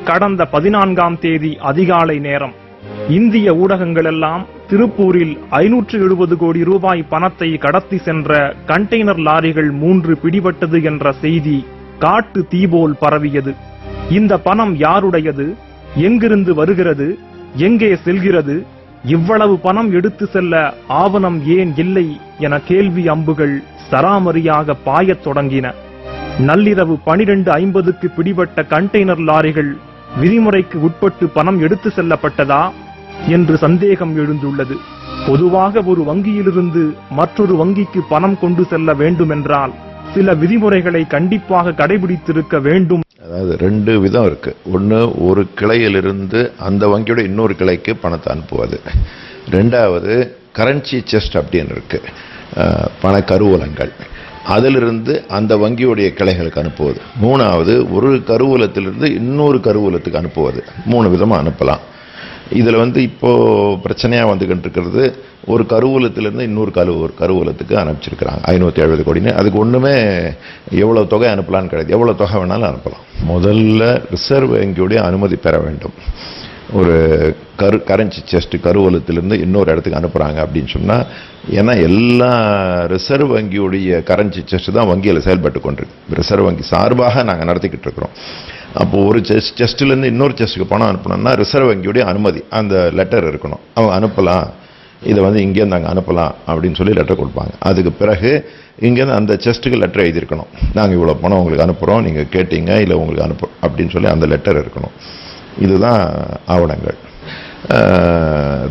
கடந்த 14ஆம் தேதி அதிகாலை நேரம் இந்திய ஊடகங்களெல்லாம் திருப்பூரில் 570 கோடி ரூபாய் பணத்தை கடத்தி சென்ற கண்டெய்னர் லாரிகள் 3 பிடிபட்டது என்ற செய்தி காட்டு தீபோல் பரவியது. இந்த பணம் யாருடையது, எங்கிருந்து வருகிறது, எங்கே செல்கிறது, இவ்வளவு பணம் எடுத்து செல்ல ஆவணம் ஏன் இல்லை என கேள்வி அம்புகள் சராமரியாக பாயத் தொடங்கின. நள்ளிரவு 12:50க்கு பிடிபட்ட கண்டெய்னர் லாரிகள் விதிமுறைக்கு உட்பட்டு பணம் எடுத்து செல்லப்பட்டதா என்று சந்தேகம் எழுந்துள்ளது. பொதுவாக ஒரு வங்கியிலிருந்து மற்றொரு வங்கிக்கு பணம் கொண்டு செல்ல வேண்டுமென்றால் சில விதிமுறைகளை கண்டிப்பாக கடைபிடித்திருக்க வேண்டும். அதாவது 2 விதம் இருக்கு. ஒன்று, ஒரு கிளையிலிருந்து அந்த வங்கியோட இன்னொரு கிளைக்கு பணத்தை அனுப்புவது. 2வது கரன்சி செஸ்ட் அப்படின்னு இருக்கு, பண கருவூலங்கள், அதிலிருந்து அந்த வங்கியுடைய கிளைகளுக்கு அனுப்புவது. 3வது, ஒரு கருவூலத்திலிருந்து இன்னொரு கருவூலத்துக்கு அனுப்புவது. 3 விதமாக அனுப்பலாம். இதில் இப்போ பிரச்சனையாக வந்துகிட்டு இருக்கிறது, ஒரு கருவூலத்திலிருந்து இன்னொரு கருவூலத்துக்கு அனுப்பிச்சிருக்கிறாங்க 570 கோடின்னு. அதுக்கு ஒன்றுமே எவ்வளோ தொகை அனுப்பலான்னு கிடையாது, எவ்வளோ தொகை வேணாலும் அனுப்பலாம். முதல்ல ரிசர்வ் வங்கியுடைய அனுமதி பெற வேண்டும். ஒரு கரன்சி செஸ்ட் கருவூலத்திலிருந்து இன்னொரு இடத்துக்கு அனுப்புகிறாங்க அப்படின்னு சொன்னால், ஏன்னா எல்லா ரிசர்வ் வங்கியுடைய கரன்சி செஸ்ட் தான் வங்கியில் செயல்பட்டு கொண்டிருக்கு. ரிசர்வ் வங்கி சார்பாக நாங்கள் நடத்திக்கிட்டு இருக்கிறோம். அப்போது ஒரு செஸ்ட்லேருந்து இன்னொரு செஸ்ட்டுக்கு பணம் அனுப்பணும்னா ரிசர்வ் வங்கியுடைய அனுமதி, அந்த லெட்டர் இருக்கணும். அவங்க அனுப்பலாம், இதை இங்கேருந்து அங்கே அனுப்பலாம் அப்படின்னு சொல்லி லெட்டர் கொடுப்பாங்க. அதுக்கு பிறகு இங்கேருந்து அந்த செஸ்ட்டுக்கு லெட்டர் எழுதியிருக்கணும், நாங்கள் இவ்வளோ பணம் உங்களுக்கு அனுப்புகிறோம், நீங்கள் கேட்டீங்க, இல்லை உங்களுக்கு அனுப்புகிறோம் அப்படின்னு சொல்லி அந்த லெட்டர் இருக்கணும். இதுதான் ஆவணங்கள்.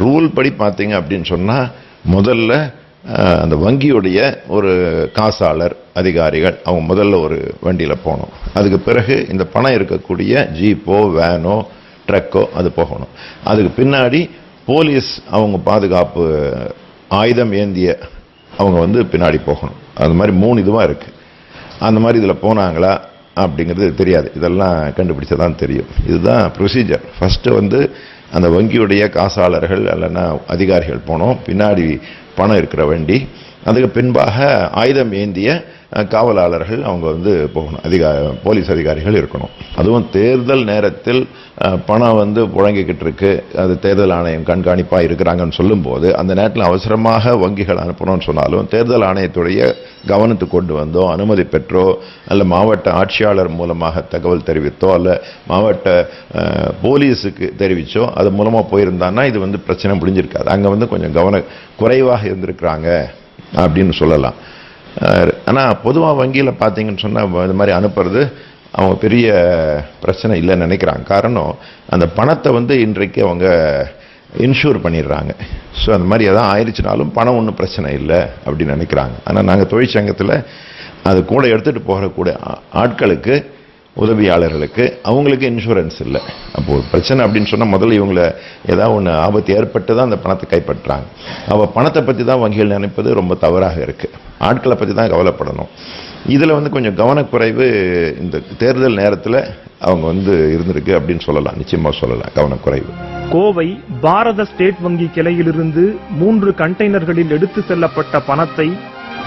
ரூல் படி பார்த்தீங்க அப்படின்னு சொன்னால், முதல்ல அந்த வங்கியுடைய ஒரு காசாளர் அதிகாரிகள் அவங்க முதல்ல ஒரு வண்டியில் போகணும். அதுக்கு பிறகு இந்த பணம் இருக்கக்கூடிய ஜீப்போ வேனோ ட்ரக்கோ அது போகணும். அதுக்கு பின்னாடி போலீஸ் அவங்க பாதுகாப்பு ஆயுதம் ஏந்திய அவங்க பின்னாடி போகணும். அது மாதிரி 3 இதுவாக இருக்குது. அந்த மாதிரி இதில் போனாங்களா அப்படிங்கிறது தெரியாது, இதெல்லாம் கண்டுபிடிச்சதான் தெரியும். இதுதான் ப்ரொசீஜர். ஃபஸ்ட்டு அந்த வங்கியுடைய காசாளர்கள் இல்லைன்னா அதிகாரிகள் போனோம், பின்னாடி பணம் இருக்கிற வண்டி, அதுக்கு பின்பாக ஆயுதம் ஏந்திய காவலாளர்கள் அவங்க போகணும், போலீஸ் அதிகாரிகள் இருக்கணும். அதுவும் தேர்தல் நேரத்தில் பணம் புழங்கிக்கிட்டு இருக்கு, அது தேர்தல் ஆணையம் கண்காணிப்பாக இருக்கிறாங்கன்னு சொல்லும்போது அந்த நேரத்தில் அவசரமாக வங்கிகள் அனுப்பணும்னு சொன்னாலும் தேர்தல் ஆணையத்துடைய கவனத்துக்கு கொண்டு வந்தோ, அனுமதி பெற்றோ, அல்ல மாவட்ட ஆட்சியாளர் மூலமாக தகவல் தெரிவித்தோ, அல்ல மாவட்ட போலீஸுக்கு தெரிவித்தோ அது மூலமாக போயிருந்தான்னா இது பிரச்சனை முடிஞ்சிருக்காது. அங்கே கொஞ்சம் கவன குறைவாக இருந்திருக்கிறாங்க அப்படின்னு சொல்லலாம். ஆனால் பொதுவாக வங்கியில் பார்த்தீங்கன்னு சொன்னால் இது மாதிரி அனுப்புறது அவங்க பெரிய பிரச்சனை இல்லைன்னு நினைக்கிறாங்க. காரணம், அந்த பணத்தை இன்றைக்கு அவங்க இன்சூர் பண்ணிடுறாங்க. ஸோ அந்த மாதிரி எதாவது ஆயிடுச்சுனாலும் பணம் ஒன்றும் பிரச்சனை இல்லை அப்படின்னு நினைக்கிறாங்க. ஆனால் நாங்கள் தொழிற்சங்கத்தில் அது கூட எடுத்துகிட்டு போகக்கூடிய ஆட்களுக்கு, உதவியாளர்களுக்கு அவங்களுக்கு இன்சூரன்ஸ் இல்லை. அப்போது பிரச்சனை அப்படின்னு சொன்னால் முதல்ல இவங்களை ஏதாவது ஒன்று ஆபத்து ஏற்பட்டு தான் அந்த பணத்தை கைப்பற்றுறாங்க. அவள் பணத்தை பற்றி தான் வங்கிகள் நினைப்பது ரொம்ப தவறாக இருக்குது. ஆட்களை பற்றி தான் கவலைப்படணும். இதில் கொஞ்சம் கவனக்குறைவு இந்த தேர்தல் நேரத்தில் அவங்க இருந்திருக்கு அப்படின்னு சொல்லலாம், நிச்சயமாக சொல்லலாம், கவனக்குறைவு. கோவை பாரத ஸ்டேட் வங்கி கிளையிலிருந்து 3 கண்டெய்னர்களில் எடுத்து செல்லப்பட்ட பணத்தை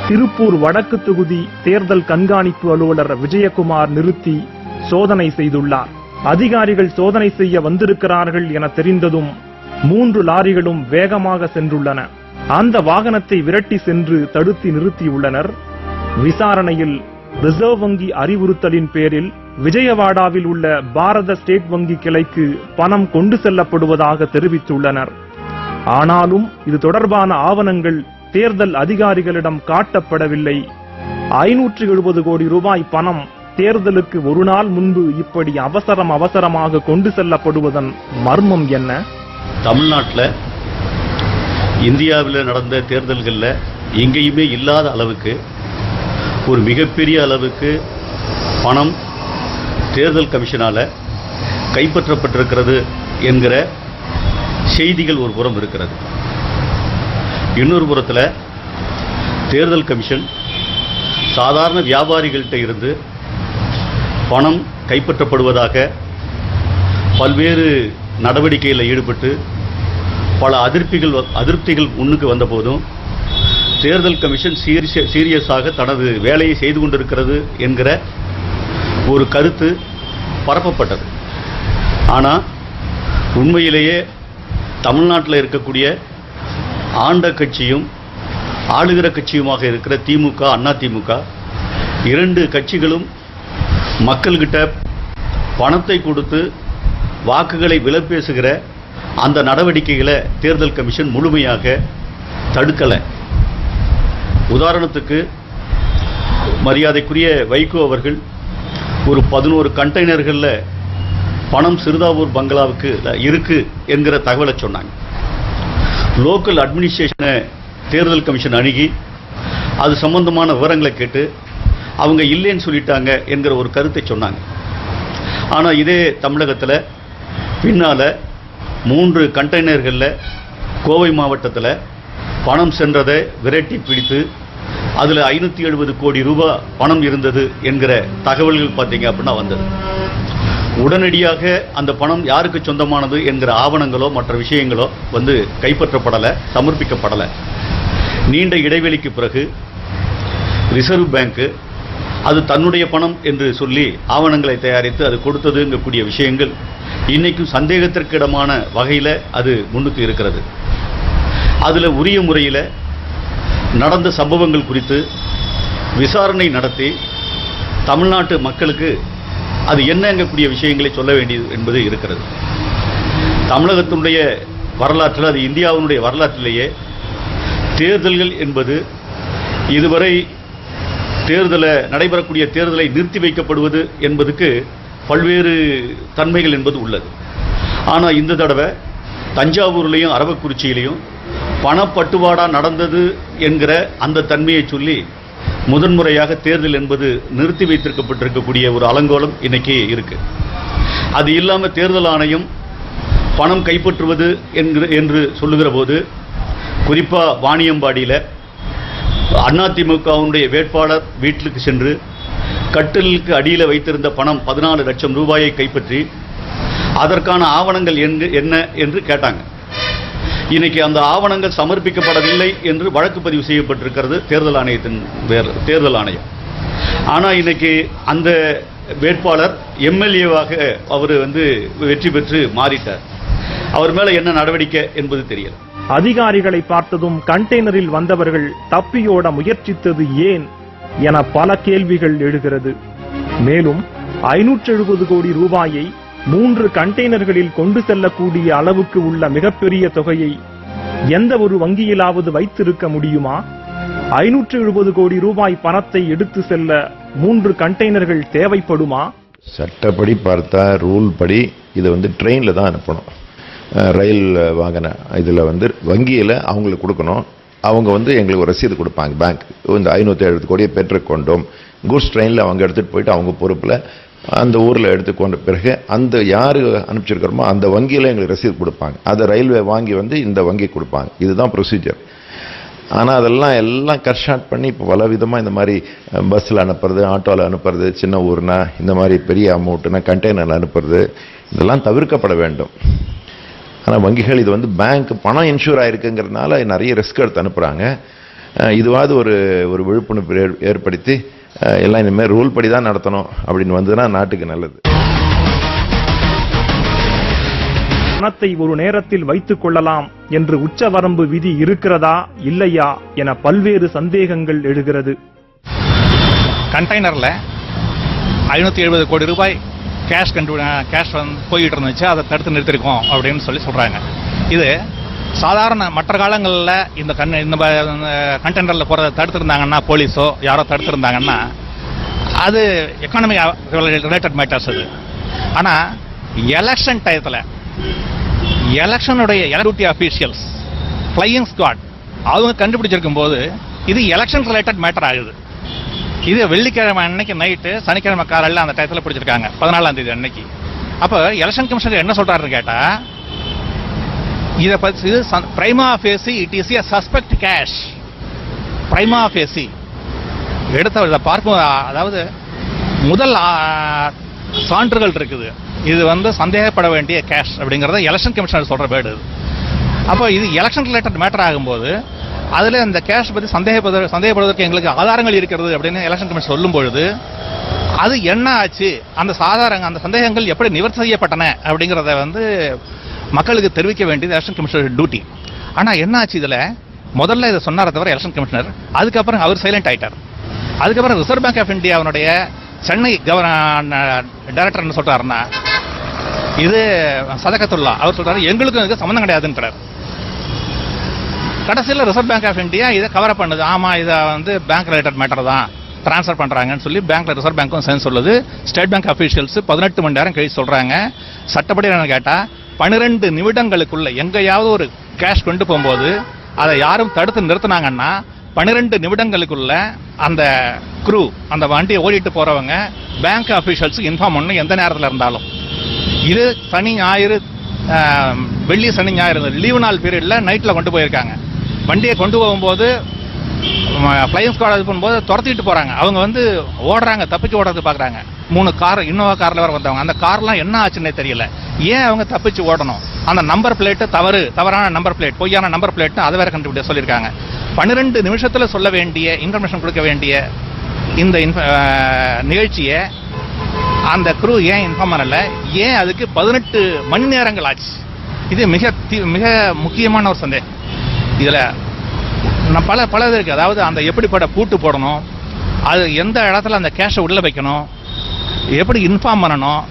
திருப்பூர் வடக்கு தொகுதி தேர்தல் கண்காணிப்பு அலுவலர் விஜயகுமார் நிறுத்தி சோதனை செய்துள்ளார். அதிகாரிகள் சோதனை செய்ய வந்திருக்கிறார்கள் என தெரிந்ததும் 3 லாரிகளும் வேகமாக சென்றுள்ளன. அந்த வாகனத்தை விரட்டி சென்று தடுத்து நிறுத்தியுள்ளனர். விசாரணையில் ரிசர்வ் வங்கி அறிவுறுத்தலின் பேரில் விஜயவாடாவில் உள்ள பாரத ஸ்டேட் வங்கி கிளைக்கு பணம் கொண்டு செல்லப்படுவதாக தெரிவித்துள்ளனர். ஆனாலும் இது தொடர்பான ஆவணங்கள் தேர்தல் அதிகாரிகளிடம் காட்டப்படவில்லை. 570 கோடி ரூபாய் பணம் தேர்தலுக்கு ஒரு நாள் முன்பு இப்படி அவசரமாக கொண்டு செல்லப்படுவதன் மர்மம் என்ன? தமிழ்நாட்டில் இந்தியாவில் நடந்த தேர்தல்களில் எங்கேயுமே இல்லாத அளவுக்கு ஒரு மிகப்பெரிய அளவுக்கு பணம் தேர்தல் கமிஷனால் கைப்பற்றப்பட்டிருக்கிறது என்கிற செய்திகள் ஒரு புறம் இருக்கிறது. இன்னொரு புறத்தில் தேர்தல் கமிஷன் சாதாரண வியாபாரிகள்கிட்ட இருந்து பணம் கைப்பற்றப்படுவதாக பல்வேறு நடவடிக்கைகளில் ஈடுபட்டு பல அதிருப்திகள் முன்னுக்கு வந்த போதும் தேர்தல் கமிஷன் சீரியஸாக தனது வேலையை செய்து கொண்டிருக்கிறது என்கிற ஒரு கருத்து பரப்பப்பட்டது. ஆனால் உண்மையிலேயே தமிழ்நாட்டில் இருக்கக்கூடிய ஆண்ட கட்சியும் ஆளுகிற கட்சியுமாக இருக்கிற திமுக, அதிமுக இரண்டு கட்சிகளும் மக்கள்கிட்ட பணத்தை கொடுத்து வாக்குகளை விலைபேசுகிற அந்த நடவடிக்கைகளை தேர்தல் கமிஷன் முழுமையாக தடுக்கலை. உதாரணத்துக்கு மரியாதைக்குரிய வைகோ அவர்கள் ஒரு 11 கண்டெய்னர்களில் பணம் சிறுதாவூர் பங்களாவுக்கு இருக்கு என்கிற தகவலை சொன்னாங்க. லோக்கல் அட்மினிஸ்ட்ரேஷனை தேர்தல் கமிஷன் அணுகி அது சம்பந்தமான விவரங்களை கேட்டு அவங்க இல்லைன்னு சொல்லிட்டாங்க என்கிற ஒரு கருத்தை சொன்னாங்க. ஆனால் இதே தமிழகத்தில் பின்னால் 3 கண்டெய்னர்களில் கோவை மாவட்டத்தில் பணம் சென்றதை விரட்டி பிடித்து அதில் 570 கோடி ரூபாய் பணம் இருந்தது என்கிற தகவல்கள் பார்த்தீங்க அப்படின்னா வந்தது. உடனடியாக அந்த பணம் யாருக்கு சொந்தமானது என்கிற ஆவணங்களோ மற்ற விஷயங்களோ கைப்பற்றப்படலை, சமர்ப்பிக்கப்படலை. நீண்ட இடைவெளிக்கு பிறகு ரிசர்வ் பேங்க் அது தன்னுடைய பணம் என்று சொல்லி ஆவணங்களை தயாரித்து அது கொடுத்ததுங்கக்கூடிய விஷயங்கள் இன்னைக்கும் சந்தேகத்திற்கிடமான வகையில் அது முன்னுக்கு இருக்கிறது. அதில் உரிய முறையில் நடந்த சம்பவங்கள் குறித்து விசாரணை நடத்தி தமிழ்நாட்டு மக்களுக்கு அது என்னங்கக்கூடிய விஷயங்களை சொல்ல வேண்டியது என்பது இருக்கிறது. தமிழகத்தினுடைய வரலாற்றில், அது இந்தியாவினுடைய வரலாற்றிலேயே தேர்தல்கள் என்பது இதுவரை நடைபெறக்கூடிய தேர்தலை நிறுத்தி வைக்கப்படுவது என்பதுக்கு பல்வேறு தன்மைகள் என்பது உள்ளது. ஆனால் இந்த தடவை தஞ்சாவூர்லையும் அரவக்குறிச்சியிலையும் பணப்பட்டுவாடா நடந்தது என்கிற அந்த தன்மையை சொல்லி முதன்முறையாக தேர்தல் என்பது நிறுத்தி வைத்திருக்கப்பட்டிருக்கக்கூடிய ஒரு அலங்கோலம் இன்னைக்கு இருக்கு. அது இல்லாமல் தேர்தல் ஆணையம் பணம் கைப்பற்றுவது என்று சொல்லுகிற போது குறிப்பாக வாணியம்பாடியில் அதிமுகவுடைய வேட்பாளர் வீட்டுக்கு சென்று கட்டிலுக்கு அடியில் வைத்திருந்த பணம் 14 லட்சம் ரூபாயை கைப்பற்றி அதற்கான ஆவணங்கள் என்ன என்று கேட்டாங்க. இன்னைக்கு அந்த ஆவணங்கள் சமர்ப்பிக்கப்படவில்லை என்று வழக்கு பதிவு செய்யப்பட்டிருக்கிறது தேர்தல் ஆணையம். ஆனால் இன்னைக்கு அந்த வேட்பாளர் எம்எல்ஏவாக அவர் வெற்றி பெற்று மாறிட்டார். அவர் மேல என்ன நடவடிக்கை என்பது தெரியல. அதிகாரிகளை பார்த்ததும் கண்டெய்னரில் வந்தவர்கள் தப்பியோட முயற்சித்தது ஏன் என பல கேள்விகள் எழுகிறது. மேலும் 570 கோடி ரூபாயை 3 கண்டெய்னர்களில் கொண்டு செல்லக்கூடிய அளவுக்கு உள்ள மிகப்பெரிய தொகையை எந்த ஒரு வங்கியிலாவது வைத்திருக்க முடியுமா? 570 கோடி ரூபாய் பணத்தை எடுத்து செல்ல 3 கண்டெய்னர்கள் தேவைப்படுமா? சட்டப்படி பார்த்தா, ரூல் படி இதை ட்ரெயினில் தான் அனுப்பணும். ரயில் வாகன இதில் வங்கியில் அவங்களுக்கு கொடுக்கணும். அவங்க எங்களுக்கு ஒரு ரசீது கொடுப்பாங்க. பேங்க் இந்த 570 கோடியை பெற்றுக்கொண்டோம், கூட்ஸ் ட்ரெயினில் அவங்க எடுத்துகிட்டு போயிட்டு அவங்க பொறுப்பில் அந்த ஊரில் எடுத்துக்கொண்ட பிறகு அந்த யார் அனுப்பிச்சிருக்கிறோமோ அந்த வங்கியில் எங்களுக்கு ரசீது கொடுப்பாங்க. அதை ரயில்வே வாங்கி இந்த வங்கி கொடுப்பாங்க. இதுதான் ப்ரொசீஜர். ஆனால் அதெல்லாம் கர்ஷாட் பண்ணி இப்போ பல விதமாக இந்த மாதிரி பஸ்ஸில் அனுப்புறது, ஆட்டோவில் அனுப்புறது, சின்ன ஊர்னா இந்த மாதிரி பெரிய அமௌண்ட்டுனா கண்டெய்னரில் அனுப்புறது, இதெல்லாம் தவிர்க்கப்பட வேண்டும். ஆனால் வங்கிகள் இது பேங்க் பணம் இன்சூர் ஆயிருக்குங்கிறதுனால நிறைய ரிஸ்க் எடுத்து அனுப்புகிறாங்க. இதுவாது ஒரு விழிப்புணர்வு ஏற்படுத்தி எல்லாம் இனிமேல் ரூல் படி தான் நடத்தணும் அப்படின்னு வந்ததுன்னா நாட்டுக்கு நல்லது. பணத்தை ஒரு நேரத்தில் வைத்துக் கொள்ளலாம் என்று உச்சவரம்பு விதி இருக்கிறதா இல்லையா என பல்வேறு சந்தேகங்கள் எழுகிறது. கண்டெய்னர்ல 570 கோடி ரூபாய் கேஷ் போயிட்டு இருந்துச்சு, அதை தடுத்து நிறுத்திருக்கோம் அப்படின்னு சொல்றாங்க. இது சாதாரண மற்ற காலங்களில் இந்த கண்டெய்னரில் போகிறத தடுத்திருந்தாங்கன்னா, போலீஸோ யாரோ தடுத்திருந்தாங்கன்னா அது எக்கானமிக் ரிலேட்டட் மேட்டர்ஸ் அது. ஆனால் எலெக்ஷன் டயத்தில் எலெக்ஷனுடைய எலக்டிவிட்டி அஃபீஷியல்ஸ், ஃப்ளையிங் ஸ்குவாட் அவங்க கண்டுபிடிச்சிருக்கும் போது இது எலெக்ஷன் ரிலேட்டட் மேட்டர் ஆகுது. இது வெள்ளிக்கிழமை அன்னைக்கு நைட்டு, சனிக்கிழமை காலையில் அந்த டயத்தில் பிடிச்சிருக்காங்க, 14ஆம் தேதி அன்னைக்கு. அப்போ எலெக்ஷன் கமிஷனர் என்ன சொல்றாருன்னு கேட்டா, இதை பற்றி பிரைமா Facey it is a suspect cash. பிரைமா Facey எடுத்த பார்க்கும், அதாவது முதல் சான்றுகள் இருக்குது, இது சந்தேகப்பட வேண்டிய கேஷ் அப்படிங்கிறத எலெக்ஷன் கமிஷனர் சொல்ற வேர்டு. அப்போ இது எலெக்ஷன் ரிலேட்டட் மேட்டர் ஆகும்போது அதில் இந்த கேஷ் பற்றி சந்தேகப்படுவதற்கு எங்களுக்கு ஆதாரங்கள் இருக்கிறது அப்படின்னு எலெக்ஷன் கமிஷன் சொல்லும் பொழுது அது என்ன ஆச்சு, அந்த அந்த சந்தேகங்கள் எப்படி நிவர்த்தி செய்யப்பட்டன அப்படிங்கிறத வந்து மக்களுக்கு தெரிவிக்க வேண்டியது எலெக்ஷன் கமிஷனர் டியூட்டி. ஆனா என்ன ஆச்சு, இதுல முதல்ல இதை சொன்னார தவிர எலெக்ஷன் கமிஷனர், அதுக்கப்புறம் அவர் சைலண்ட் ஆயிட்டார். அதுக்கப்புறம் ரிசர்வ் பேங்க் ஆஃப் இந்தியாவுடைய சென்னை டைரக்டர் என்ன சொல்றாருன்னா, இது சதகத்துல்லா அவர் சொல்றாரு எங்களுக்கும் இதுக்கு சம்பந்தம் கிடையாதுன்றார். கடைசியில் ரிசர்வ் பேங்க் ஆஃப் இந்தியா இதை கவர் பண்ணுது, ஆமா இதை வந்து பேங்க் ரிலேட்டட் மேட்டர் தான் டிரான்ஸ்ஃபர் பண்றாங்கன்னு சொல்லி பேங்க்ல ரிசர்வ் பேங்க்கும் சேர்ந்து சொல்லுது. ஸ்டேட் பேங்க் அபிஷியல்ஸ் 18 மணி நேரம் கழிச்சு சொல்றாங்க. சட்டப்படி என்ன கேட்டா 12 நிமிடங்களுக்குள்ள எங்கேயாவது ஒரு கேஷ் கொண்டு போகும்போது அதை யாரும் தடுத்து நிறுத்தினாங்கன்னா 12 நிமிடங்களுக்குள்ள அந்த க்ரூ, அந்த வண்டியை ஓடிட்டு போறவங்க பேங்க் அபிஷியல்ஸுக்கு இன்ஃபார்ம் பண்ணணும், எந்த நேரத்தில் இருந்தாலும். இது சனி ஞாயிறு, வெள்ளி சனி ஞாயிறு லீவு நாள் பீரியட்ல நைட்ல கொண்டு போயிருக்காங்க. வண்டியை கொண்டு போகும்போது ஃப்ளையிங் ஸ்குவாட் இது பண்ணும்போது துரத்திட்டு போறாங்க. அவங்க வந்து ஓடுறாங்க, தப்பிச்சு ஓடுறது பாக்குறாங்க. 3 கார், இன்னோவா கார்ல வர வந்தவங்க. அந்த கார்லாம் என்ன ஆச்சுன்னே தெரியல. ஏன் அவங்க தப்பிச்சு ஓடணும்? அந்த நம்பர் பிளேட்டு தவறான நம்பர் பிளேட், பொய்யான நம்பர் பிளேட், அதை வேற கண்டுபிடிக்க சொல்லியிருக்காங்க. 12 நிமிஷத்துல சொல்ல வேண்டிய இன்ஃபர்மேஷன் கொடுக்க வேண்டிய இந்த நிகழ்ச்சியை அந்த குரூ ஏன் இன்ஃபார்ம் பண்ணல? ஏன் அதுக்கு 18 மணி நேரங்கள் ஆச்சு? இது மிக முக்கியமான ஒரு சந்தேகம். இதுல பல இது இருக்கு. அதாவது அந்த எப்படிப்பட்ட பூட்டு போடணும், அது எந்த இடத்துல அந்த கேஷை உள்ள வைக்கணும், எப்படி இன்ஃபார்ம் பண்ணணும்.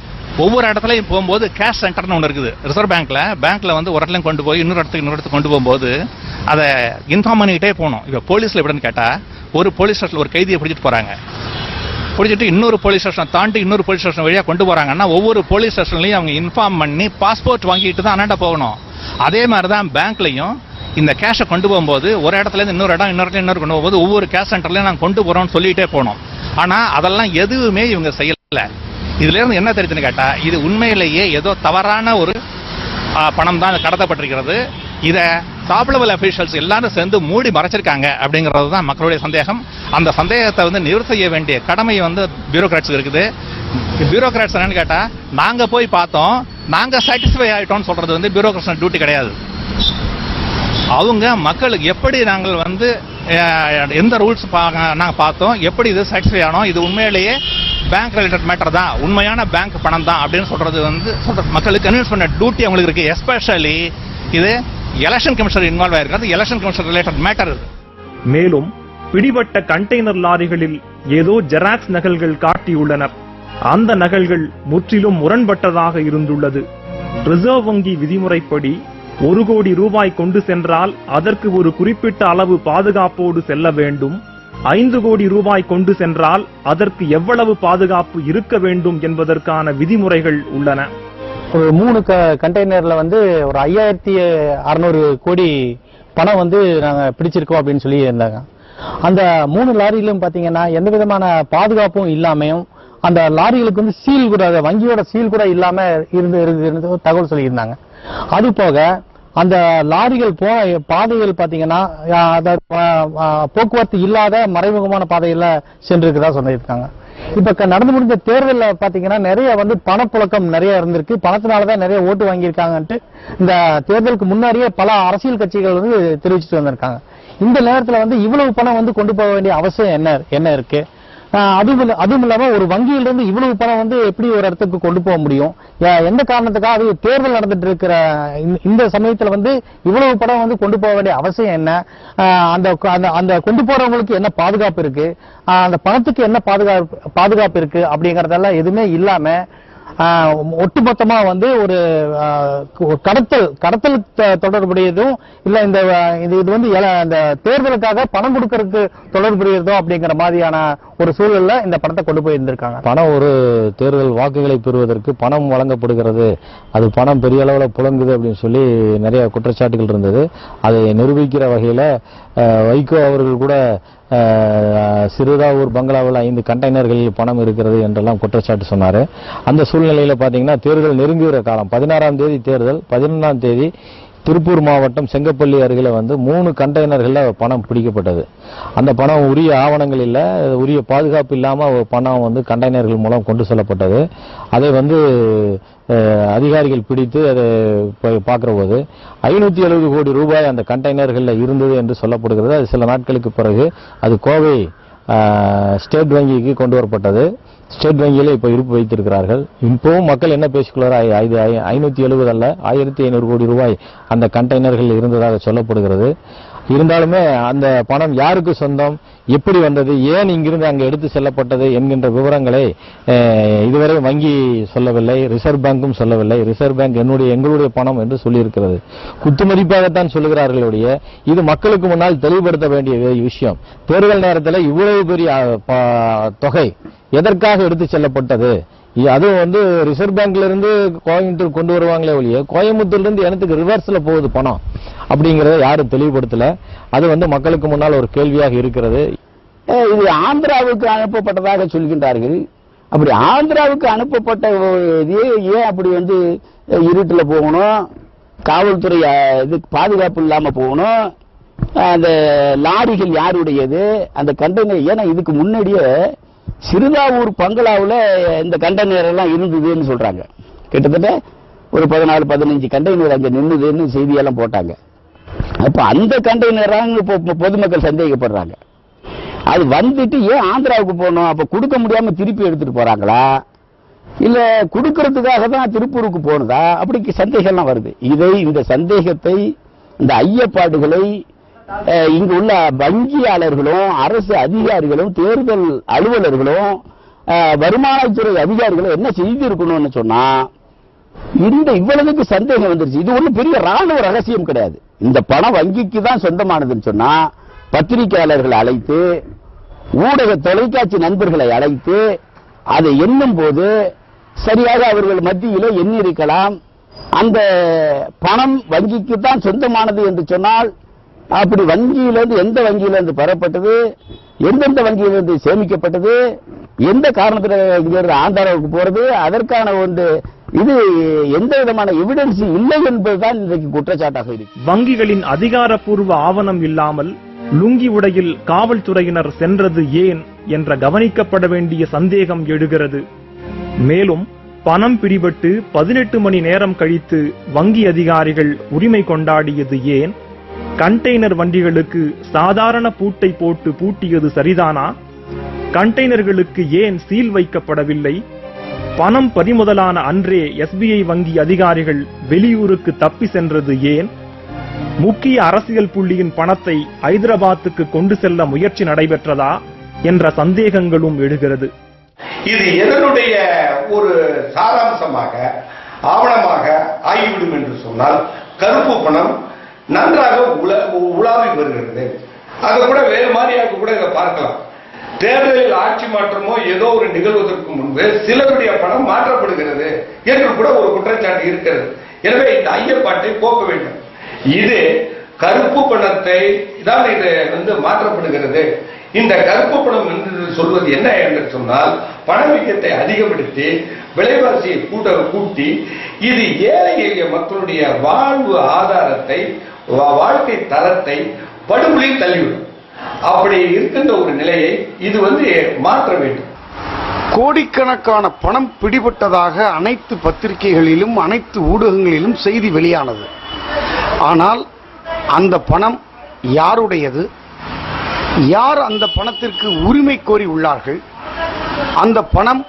ஒவ்வொரு இடத்துலையும் போகும்போது கேஷ் சென்டர்னு ஒன்று இருக்குது ரிசர்வ் பேங்க்ல வந்து ஒரு இடத்துல கொண்டு போய் இன்னொரு இடத்துக்கு கொண்டு போகும்போது அதை இன்ஃபார்ம் பண்ணிக்கிட்டே போகணும். இப்போ போலீஸ்ல எப்படின்னு கேட்டா, ஒரு போலீஸ் ஸ்டேஷன்ல ஒரு கைதியை பிடிச்சிட்டு போறாங்க, பிடிச்சிட்டு இன்னொரு போலீஸ் ஸ்டேஷன் தாண்டி இன்னொரு போலீஸ் ஸ்டேஷன் வழியா கொண்டு போறாங்கன்னா ஒவ்வொரு போலீஸ் ஸ்டேஷன்லையும் அவங்க இன்ஃபார்ம் பண்ணி பாஸ்போர்ட் வாங்கிட்டு தான் அண்ணாண்ட போகணும். அதே மாதிரி தான் பேங்க்லையும் இந்த கேஷை கொண்டு போகும்போது ஒரு இடத்துல இருந்து இன்னொரு இடத்துல கொண்டு போகும்போது ஒவ்வொரு கேஷ் சென்டர்லையும் நாங்கள் கொண்டு போறோம்னு சொல்லிட்டே போனோம். ஆனா அதெல்லாம் எதுவுமே இவங்க செய்யல. இதுல இருந்து என்ன தெரியுதுன்னு கேட்டா, இது உண்மையிலேயே ஏதோ தவறான ஒரு பணம் தான் கடத்தப்பட்டிருக்கிறது. இதை டாப் லெவல் அபிஷியல்ஸ் எல்லாரும் சேர்ந்து மூடி மறைச்சிருக்காங்க அப்படிங்கிறது தான் மக்களுடைய சந்தேகம். அந்த சந்தேகத்தை வந்து நிவர்த்தி செய்ய வேண்டிய கடமை வந்து பியூரோக்ராட்ஸ் இருக்குது. பியூரோக்ராட்ஸ் என்னன்னு கேட்டா, நாங்க போய் பார்த்தோம், நாங்க சாட்டிஸ்ஃபை ஆயிட்டோம்னு சொல்றது வந்து பியூரோக்ராட்ஸ் டியூட்டி கிடையாது. அவங்க மக்களுக்கு எப்படி நாங்கள் வந்து எந்த ரூல்ஸ் நாங்கள் பார்த்தோம், எப்படி இது சாட்டிஸ்ஃபை ஆனோம், இது உண்மையிலேயே பேங்க் ரிலேட்டட் மேட்டர் தான், உண்மையான பேங்க் பணம் தான் அப்படின்னு சொல்றது வந்து மக்களுக்கு கன்வின்ஸ் பண்ண டியூட்டி அவங்களுக்கு இருக்கு. எஸ்பெஷலி இது எலெக்ஷன் கமிஷனர் இன்வால்வ் ஆயிருக்காது, எலெக்ஷன் கமிஷனர் ரிலேட்டட் மேட்டர் இது. மேலும் பிடிபட்ட கண்டெய்னர் லாரிகளில் ஏதோ ஜெராக்ஸ் நகல்கள் காட்டியுள்ளனர். அந்த நகல்கள் முற்றிலும் முரண்பட்டதாக இருந்துள்ளது. ரிசர்வ் வங்கி விதிமுறைப்படி 1 கோடி ரூபாய் கொண்டு சென்றால் அதற்கு ஒரு குறிப்பிட்ட அளவு பாதுகாப்போடு செல்ல வேண்டும். 5 கோடி ரூபாய் கொண்டு சென்றால் அதற்கு எவ்வளவு பாதுகாப்பு இருக்க வேண்டும் என்பதற்கான விதிமுறைகள் உள்ளன. ஒரு 3 கண்டெய்னர்ல வந்து ஒரு 5600 கோடி பணம் வந்து நாங்க பிடிச்சிருக்கோம் அப்படின்னு சொல்லி இருந்தாங்க. அந்த 3 லாரியிலும் பாத்தீங்கன்னா எந்த விதமான பாதுகாப்பும் இல்லாமையும், அந்த லாரிகளுக்கு வந்து சீல் கூட, வங்கியோட சீல் கூட இல்லாம இருந்து தகவல் சொல்லியிருந்தாங்க. அது போக அந்த லாரிகள் பாதைகள் பாத்தீங்கன்னா போக்குவரத்து இல்லாத மறைமுகமான பாதையில சென்றிருக்கிறதா சொல்லியிருக்காங்க. இப்ப நடந்து முடிந்த தேர்தலில் பாத்தீங்கன்னா நிறைய வந்து பணப்புழக்கம் நிறைய இருந்திருக்கு, பணத்தினாலதான் நிறைய ஓட்டு வாங்கியிருக்காங்கன்ட்டு இந்த தேர்தலுக்கு முன்னாடியே பல அரசியல் கட்சிகள் வந்து தெரிவிச்சுட்டு வந்திருக்காங்க. இந்த நேரத்துல வந்து இவ்வளவு பணம் வந்து கொண்டு போக வேண்டிய அவசியம் என்ன இருக்கு? அதுவும் இல்லாம ஒரு வங்கியிலிருந்து இவ்வளவு பணம் வந்து எப்படி ஒரு இடத்துக்கு கொண்டு போக முடியும்? எந்த காரணத்துக்காக தேர்தல் நடந்துட்டு இருக்கிற இந்த சமயத்துல வந்து இவ்வளவு பணம் வந்து கொண்டு போக வேண்டிய அவசியம் என்ன? அந்த கொண்டு போறவங்களுக்கு என்ன பாதுகாப்பு இருக்கு? அந்த பணத்துக்கு என்ன பாதுகாப்பு இருக்கு? அப்படிங்கறதெல்லாம் எதுவுமே இல்லாம ஒட்டுமொத்தமா வந்து ஒரு கடத்தல் தொடர்புடையதும் இல்ல, இது வந்து அந்த தேர்தலுக்காக பணம் கொடுக்கறதுக்கு தொடர்புடையதும் அப்படிங்கிற மாதிரியான ஒரு சூழல்ல இந்த பணத்தை கொண்டு போய் இருந்திருக்காங்க. பணம் ஒரு தேர்தல் வாக்குகளை பெறுவதற்கு பணம் வழங்கப்படுகிறது, அது பணம் பெரிய அளவில் புழங்குது அப்படின்னு சொல்லி நிறைய குற்றச்சாட்டுகள் இருந்தது. அதை நிரூபிக்கிற வகையில வைகோ அவர்கள் கூட சிறுதாவூர் பங்களாவில் 5 கண்டெய்னர்களில் பணம் இருக்கிறது என்றெல்லாம் குற்றச்சாட்டு சொன்னாரு. அந்த சூழ்நிலையில பாத்தீங்கன்னா தேர்தல் நெருங்குகிற காலம், 16ஆம் தேதி தேர்தல், 11ஆம் தேதி திருப்பூர் மாவட்டம் செங்கப்பள்ளி அருகில வந்து 3 கண்டெய்னர்கள்ல பணம் பிடிக்கப்பட்டது. அந்த பணம் உரிய ஆவணங்கள் இல்ல, உரிய பாதுகாப்பு இல்லாம பணம் வந்து கண்டெய்னர்கள் மூலம் கொண்டு செல்லப்பட்டது. அதை வந்து அதிகாரிகள் பிடித்து அதை பார்க்கிற போது 570 கோடி ரூபாய் அந்த கண்டெய்னர்கள்ல இருந்தது என்று சொல்லப்படுகிறது. அது சில நாட்களுக்கு பிறகு அது கோவை ஸ்டேட் வங்கிக்கு கொண்டு வரப்பட்டது. ஸ்டேட் வங்கியில இப்ப இருப்பு வைத்திருக்கிறார்கள். இப்பவும் மக்கள் என்ன பேசிக்கொள்ளார், 570 அல்ல 1500 கோடி ரூபாய் அந்த கண்டெய்னர்கள் இருந்ததாக சொல்லப்படுகிறது. இருந்தாலுமே அந்த பணம் யாருக்கு சொந்தம், எப்படி வந்தது, ஏன் இங்கிருந்து அங்கு எடுத்து செல்லப்பட்டது என்கின்ற விவரங்களை இதுவரை வங்கி சொல்லவில்லை, ரிசர்வ் பேங்கும் சொல்லவில்லை. ரிசர்வ் பேங்க் எங்களுடைய பணம் என்று சொல்லியிருக்கிறது. குத்துமதிப்பாகத்தான் சொல்லுகிறார்களுடைய. இது மக்களுக்கு முன்னால் தெளிவுபடுத்த வேண்டிய விஷயம். தேர்தல் நேரத்தில் இவ்வளவு பெரிய தொகை எதற்காக எடுத்து செல்லப்பட்டது, அதுவும் ரிசர்வ் பேங்க்ல இருந்து கோயம்புத்தூர் கொண்டு வருவாங்களே ஒழிய கோயம்புத்தூர்ல இருந்து எனக்கு ரிவர்ஸ்ல போகுது பணம் அப்படிங்கறத யாரும் தெளிவுபடுத்தல. அது மக்களுக்கு முன்னால் ஒரு கேள்வியாக இருக்கிறது. இது ஆந்திராவுக்கு அனுப்பப்பட்டதாக சொல்கின்றார்கள். அப்படி ஆந்திராவுக்கு அனுப்பப்பட்ட ஏன் அப்படி இருட்டுல போகணும், காவல்துறை பாதுகாப்பு இல்லாம போகணும், அந்த லாரிகள் யாருடையது, அந்த கண்டெய்னர், ஏன்னா இதுக்கு முன்னாடியே சிறுதாவூர் பங்களாவில் இந்த கண்டெய்னர் எல்லாம் இருந்ததுன்னு சொல்றாங்க. கிட்டத்தட்ட ஒரு 14-15 கண்டெய்னர் அங்க நின்னுதுன்னு செய்தியெல்லாம் போட்டாங்க. அப்ப அந்த கண்டெய்னர் பொதுமக்கள் சந்தேகப்படுறாங்க. அது வந்துட்டு ஏன் ஆந்திராவுக்கு போகணும், அப்ப கொடுக்க முடியாம திருப்பி எடுத்துட்டு போறாங்களா, இல்ல கொடுக்கறதுக்காக தான் திருப்பூருக்கு போனதா, அப்படி சந்தேகம்லாம் வருது. இந்த சந்தேகத்தை, இந்த ஐயப்பாடுகளை இங்கு உள்ள வங்கியாளர்களும் அரசு அதிகாரிகளும் தேர்தல் அலுவலர்களும் வருமானத்துறை அதிகாரிகளும் என்ன செய்திருக்கணும்னு சொன்னா, இவ்வளவுக்கு சந்தேகம் வந்துருச்சு. இது ஒன்றும் பெரிய ராணுவ ரகசியம் கிடையாது. இந்த பணம் வங்கிக்கு தான் சொந்தமானதுன்னு சொன்னா பத்திரிகையாளர்களை அழைத்து, ஊடக தொலைக்காட்சி நண்பர்களை அழைத்து அதை எண்ணும் போது சரியாக அவர்கள் மத்தியிலே எண்ணிருக்கலாம். அந்த பணம் வங்கிக்கு தான் சொந்தமானது என்று சொன்னால், அப்படி வங்கியிலிருந்து எந்த வங்கியிலிருந்து பெறப்பட்டது, எந்தெந்த வங்கியிலிருந்து சேமிக்கப்பட்டது, எந்த காரணத்தில் ஆந்திராவுக்கு போறது, அதற்கான இது எந்த விதமான எவிடன்ஸ் இல்லை என்பதுதான் இன்றைக்கு குற்றச்சாட்டாக இருக்கு. வங்கிகளின் அதிகாரப்பூர்வ ஆவணம் இல்லாமல் லுங்கி உடையில் காவல்துறையினர் சென்றது ஏன் என்ற கவனிக்கப்பட வேண்டிய சந்தேகம் எழுகிறது. மேலும் பணம் பிடிபட்டு 18 மணி நேரம் கழித்து வங்கி அதிகாரிகள் உரிமை கொண்டாடியது ஏன், கண்டெய்னர் வண்டிகளுக்கு சாதாரண பூட்டை போட்டு பூட்டியது சரிதானா, கண்டெய்னர்களுக்கு ஏன் சீல் வைக்கப்படவில்லை, பணம் பறிமுதலான அன்றே SBI வங்கி அதிகாரிகள் வெளியூருக்கு தப்பி சென்றது ஏன், முக்கிய அரசியல் புள்ளியின் பணத்தை ஐதராபாத்துக்கு கொண்டு செல்ல முயற்சி நடைபெற்றதா என்ற சந்தேகங்களும் எழுகிறது. இது எதனுடைய ஒரு சாராம்சமாக ஆவணமாக ஆகிவிடும் என்று சொன்னால், கருப்பு பணம் நன்றாக உலாவி வருகிறது. அதை கூட வேறு மாதிரியாக கூட இதை பார்க்கலாம். தேர்தலில் ஆட்சி மாற்றமோ ஏதோ ஒரு நிகழ்வதற்கு முன்பு சிலருடைய பணம் மாற்றப்படுகிறது என்று கூட ஒரு குற்றச்சாட்டு இருக்கிறது. எனவே இந்த ஐயப்பாட்டை போக்க வேண்டும். இது கருப்பு பணத்தை தான் இது மாற்றப்படுகிறது. இந்த கருப்பு பணம் என்று சொல்வது என்ன என்று சொன்னால், பணவீக்கத்தை அதிகப்படுத்தி விலைவாசியை கூட்டி இது ஏழை எளிய மக்களுடைய வாழ்வு ஆதாரத்தை, வாழ்க்கை தரத்தை படுகொலியில் தள்ளிவிடும். அப்படி இருக்கின்ற ஒரு நிலையை இது மாற்ற வேண்டும். கோடிக்கணக்கான பணம் பிடிபட்டதாக அனைத்து பத்திரிகைகளிலும் அனைத்து ஊடகங்களிலும் செய்தி வெளியானது. ஆனால் அந்த பணம் யாருடையது, யார் அந்த பணத்திற்கு உரிமை கோரி உள்ளார்கள், அந்த பணம்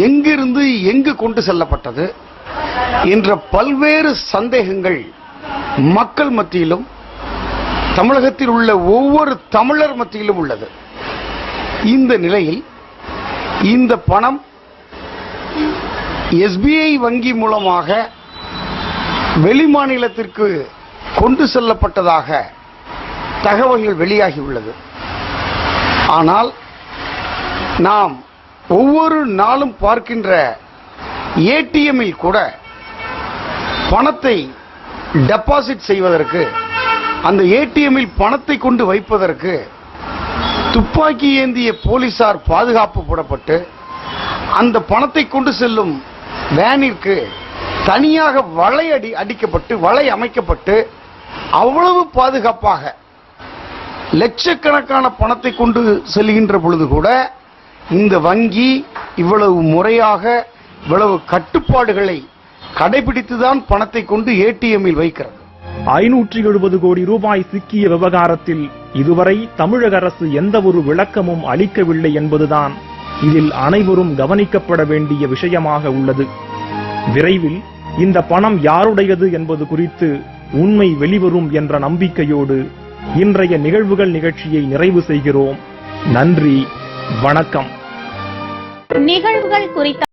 எங்கிருந்து எங்கு கொண்டு செல்லப்பட்டது என்ற பல்வேறு சந்தேகங்கள் மக்கள் மத்தியிலும் தமிழகத்தில் உள்ள ஒவ்வொரு தமிழர் மத்தியிலும் உள்ளது. இந்த நிலையில் இந்த பணம் SBI வங்கி மூலமாக வெளிமாநிலத்திற்கு கொண்டு செல்லப்பட்டதாக தகவல்கள் வெளியாகியுள்ளது. ஆனால் நாம் ஒவ்வொரு நாளும் பார்க்கின்ற ATM-இல் கூட பணத்தை டெபாசிட் செய்வதற்கு, அந்த ATM-இல் பணத்தை கொண்டு வைப்பதற்கு துப்பாக்கி ஏந்திய போலீசார் பாதுகாப்பு போடப்பட்டு, அந்த பணத்தை கொண்டு செல்லும் வேனிற்கு தனியாக வலை அடிக்கப்பட்டு வலை அமைக்கப்பட்டு அவ்வளவு பாதுகாப்பாக லட்சக்கணக்கான பணத்தை கொண்டு செல்கின்ற பொழுது கூட இந்த வங்கி இவ்வளவு முறையாக இவ்வளவு கட்டுப்பாடுகளை கடைபிடித்துதான் பணத்தை கொண்டு ATM-இல் வைக்கிறது. 570 கோடி ரூபாய் சிக்கிய விவகாரத்தில் இதுவரை தமிழக அரசு எந்த ஒரு விளக்கமும் அளிக்கவில்லை என்பதுதான் இதில் அனைவரும் கவனிக்கப்பட வேண்டிய விஷயமாக உள்ளது. விரைவில் இந்த பணம் யாருடையது என்பது குறித்து உண்மை வெளிவரும் என்ற நம்பிக்கையோடு இன்றைய நிகழ்வுகள் நிகழ்ச்சியை நிறைவு செய்கிறோம். நன்றி, வணக்கம். நிகழ்வுகள் குறித்த